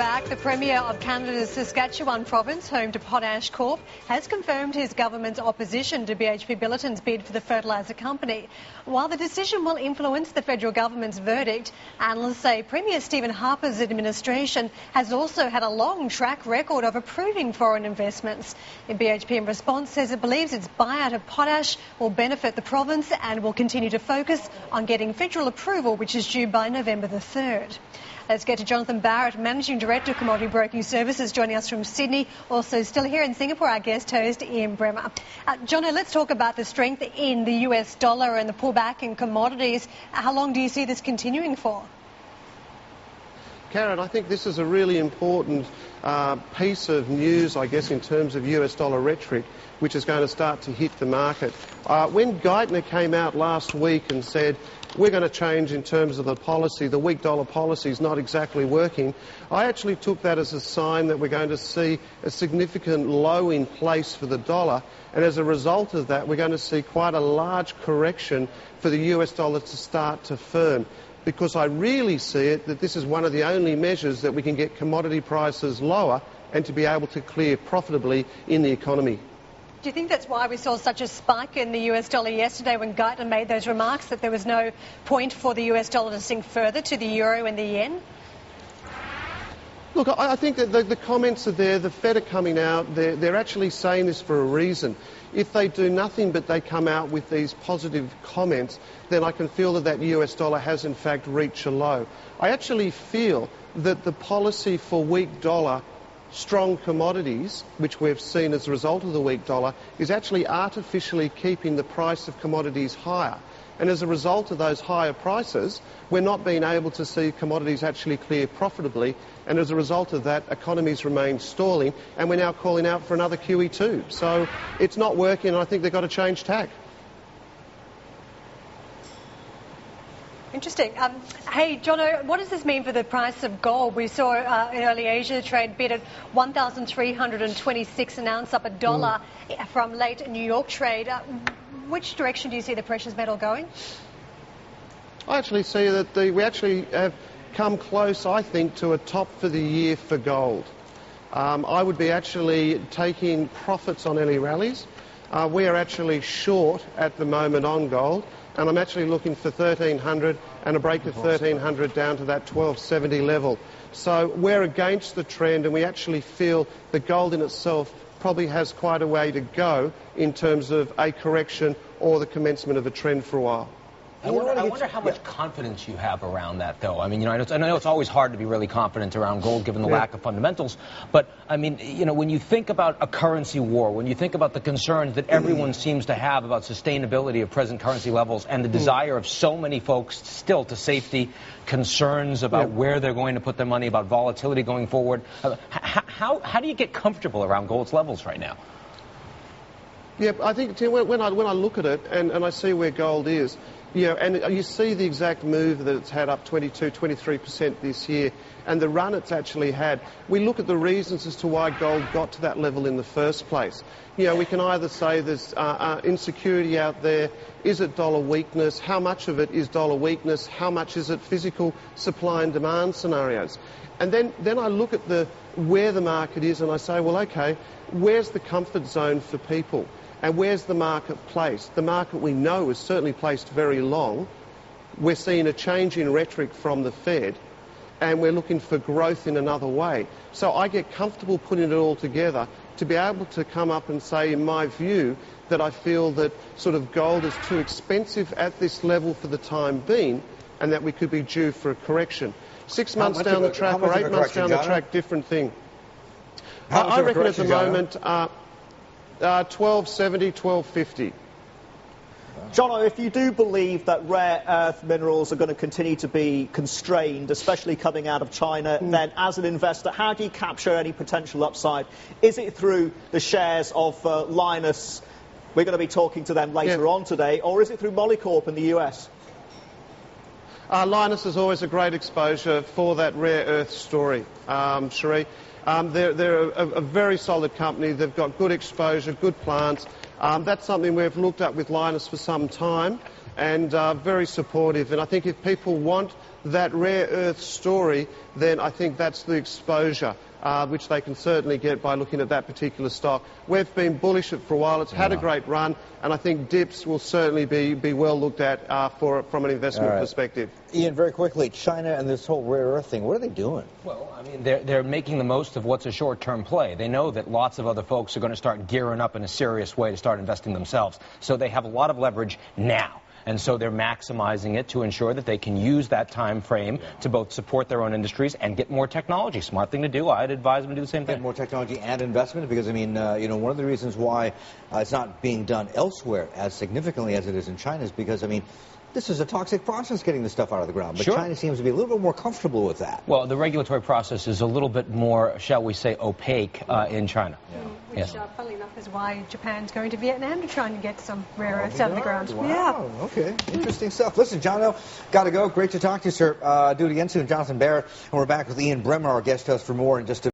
back. The Premier of Canada's Saskatchewan province, home to Potash Corp, has confirmed his government's opposition to BHP Billiton's bid for the fertiliser company. While the decision will influence the federal government's verdict, analysts say Premier Stephen Harper's administration has also had a long track record of approving foreign investments. BHP in response says it believes its buyout of potash will benefit the province and will continue to focus on getting federal approval, which is due by November the 3rd. Let's get to Jonathan Barratt, Managing Director of Commodity Broking Services, joining us from Sydney. Also still here in Singapore, our guest host, Ian Bremmer. Jono, let's talk about the strength in the US dollar and the pullback in commodities. How long do you see this continuing for? Karen, I think this is a really important piece of news, I guess, in terms of US dollar rhetoric, which is going to start to hit the market. When Geithner came out last week and said, we're going to change in terms of the policy, the weak dollar policy is not exactly working, I actually took that as a sign that we're going to see a significant low in place for the dollar, and as a result of that, we're going to see quite a large correction for the US dollar to start to firm. Because I really see it that this is one of the only measures that we can get commodity prices lower and to be able to clear profitably in the economy. Do you think that's why we saw such a spike in the US dollar yesterday when Geithner made those remarks, that there was no point for the US dollar to sink further to the euro and the yen? Look, I think that the comments are there. The Fed are coming out. They're actually saying this for a reason. If they do nothing but they come out with these positive comments, then I can feel that that US dollar has in fact reached a low. I actually feel that the policy for weak dollar, strong commodities, which we've seen as a result of the weak dollar, is actually artificially keeping the price of commodities higher. And as a result of those higher prices, we're not being able to see commodities actually clear profitably. And as a result of that, economies remain stalling, and we're now calling out for another QE2. So it's not working, and I think they've got to change tack. Interesting. Hey, Jono, what does this mean for the price of gold? We saw in early Asia trade bid at 1,326 an ounce, up $1 from late New York trade. Which direction do you see the precious metal going? I actually see that we actually have come close, I think, to a top for the year for gold. I would be actually taking profits on any rallies. We are actually short at the moment on gold, and I'm actually looking for 1,300 and a break of 1,300 down to that 1,270 level. So we're against the trend, and we actually feel that gold in itself probably has quite a way to go in terms of a correction or the commencement of a trend for a while. I wonder how much confidence you have around that, though. I mean, I know it's always hard to be really confident around gold given the lack of fundamentals. But, I mean, when you think about a currency war, when you think about the concerns that everyone seems to have about sustainability of present currency levels and the desire of so many folks still to safety, concerns about where they're going to put their money, about volatility going forward, how do you get comfortable around gold's levels right now? Yeah, I think when I look at it and I see where gold is, and you see the exact move that it's had up 23% this year, and the run it's actually had. We look at the reasons as to why gold got to that level in the first place. We can either say there's insecurity out there. Is it dollar weakness? How much of it is dollar weakness? How much is it physical supply and demand scenarios? And then I look at where the market is and I say, well, okay, where's the comfort zone for people? And where's the market placed? The market we know is certainly placed very long. We're seeing a change in rhetoric from the Fed, and we're looking for growth in another way. So I get comfortable putting it all together to be able to come up and say, in my view, that I feel that sort of gold is too expensive at this level for the time being, and that we could be due for a correction. 6 months down the track or 8 months down the track, different thing. I reckon at the moment... 1270, 1250. Jono, if you do believe that rare earth minerals are going to continue to be constrained, especially coming out of China, then as an investor, how do you capture any potential upside? Is it through the shares of Lynas? We're going to be talking to them later on today. Or is it through Molycorp in the US? Lynas is always a great exposure for that rare earth story, Cherie. They're a very solid company. They've got good exposure, good plants. That's something we've looked at with Lynas for some time, and very supportive. And I think if people want that rare earth story, then I think that's the exposure which they can certainly get by looking at that particular stock. We've been bullish it for a while. It's had a great run, and I think dips will certainly be well looked at from an investment perspective. Ian, very quickly, China and this whole rare earth thing, what are they doing? Well, I mean, they're making the most of what's a short-term play. They know that lots of other folks are going to start gearing up in a serious way to start investing themselves. So they have a lot of leverage now. And so they're maximizing it to ensure that they can use that time frame to both support their own industries and get more technology. Smart thing to do. I'd advise them to do the same thing. Get more technology and investment, because, I mean, one of the reasons why it's not being done elsewhere as significantly as it is in China is because, I mean, this is a toxic process getting this stuff out of the ground. But China seems to be a little bit more comfortable with that. Well, the regulatory process is a little bit more, shall we say, opaque in China. Which, funnily enough, is why Japan's going to Vietnam to try and get some rare earths out of the ground. Wow. Okay. Interesting stuff. Listen, Jono, got to go. Great to talk to you, sir. Do it again soon. Jonathan Barratt. And we're back with Ian Bremmer, our guest host, for more in just a